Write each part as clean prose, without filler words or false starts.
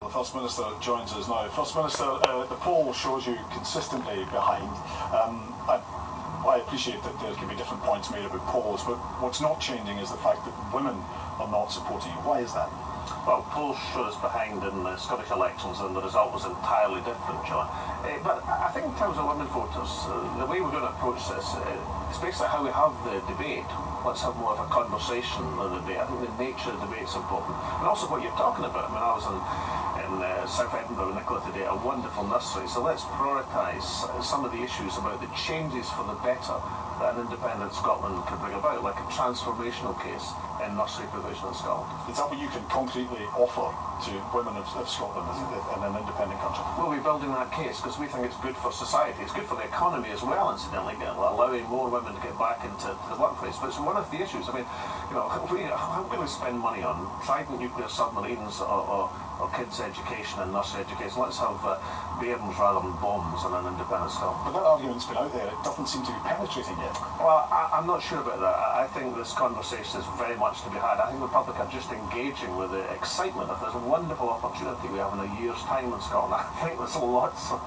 the First Minister joins us now. First Minister, the poll shows you consistently behind. I appreciate that there can be different points made about polls, but what's not changing is the fact that women are not supporting you. Why is that? Well, polls showed us behind in the Scottish elections and the result was entirely different, John. But I think in terms of women voters, the way we're going to approach this is basically how we have the debate. Let's have more of a conversation than a debate. I think the nature of the debate is important. And also what you're talking about. I mean, I was in South Edinburgh with Nicola today, a wonderful nursery. So let's prioritise some of the issues about the changes for the better that an independent Scotland could bring about, like a transformational case in nursery provision in Scotland. Is that what you can concretely offer to women of Scotland in an independent country? We'll be building that case because we think it's good for society. It's good for the economy as well, incidentally, allowing more women to get back into the workplace. But it's one of the issues. I mean, how can we spend money on Trident nuclear submarines or kids' education and nursery education? Let's have bairns rather than bombs in an independent Scotland. But that argument's been out there. It doesn't seem to be penetrating yet. Well, I'm not sure about that. I think this conversation is very much to be had. I think the public are just engaging with the excitement of this wonderful opportunity we have in a year's time in Scotland. I think there's lots of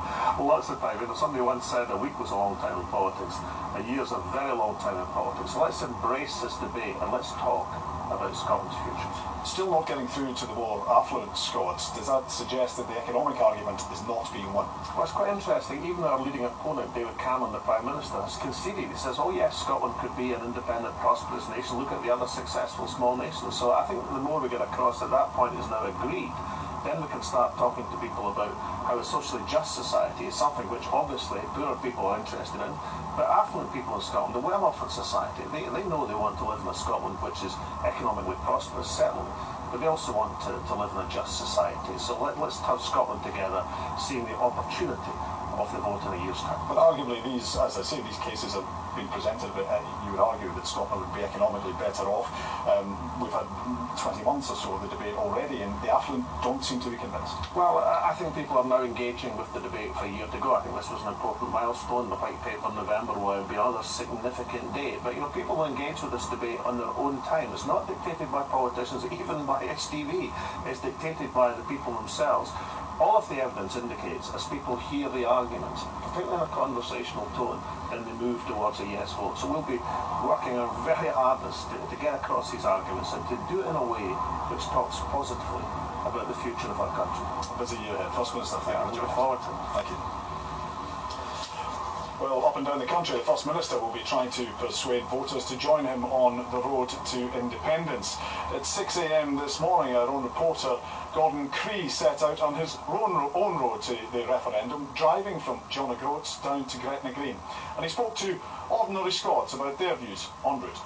time. Somebody once said a week was a long time in politics. A year's a very long time in politics. So let's embrace this debate and let's talk about Scotland's future. Still not getting through to the more affluent Scots. Does that suggest that the economic argument is not being won? Well, it's quite interesting. Even our leading opponent, David Cameron, the Prime Minister, has conceded. He says, oh yes, Scotland could be an independent, prosperous nation. Look at the other successful small nations. So I think the more we get across that that point is now agreed, then we can start talking to people about how a socially just society is something which obviously poorer people are interested in, but affluent people in Scotland, the well-off in society, they know they want to live in a Scotland which is economically prosperous, certainly, but they also want to live in a just society. So let's have Scotland together, seeing the opportunity of the vote in a year's time. But arguably these, as I say, these cases have been presented, but you would argue that Scotland would be economically better off. We've had 20 months or so of the debate already, and the affluent don't seem to be convinced. Well, I think people are now engaging with the debate for a year to go. I think this was an important milestone. The White Paper in November will be another significant date. But, people will engage with this debate on their own time. It's not dictated by politicians, even by STV. It's dictated by the people themselves. All of the evidence indicates, as people hear the arguments, particularly in a conversational tone, then they move towards a yes vote. So we'll be working our very hardest to get across these arguments and to do it in a way which talks positively about the future of our country. A busy year ahead. First Minister, thank you. I look forward to it. Thank you. Well, up and down the country, the First Minister will be trying to persuade voters to join him on the road to independence. At 6 a.m. this morning, our own reporter Gordon Cree set out on his own road to the referendum, driving from John O'Groats down to Gretna Green. And he spoke to ordinary Scots about their views en route.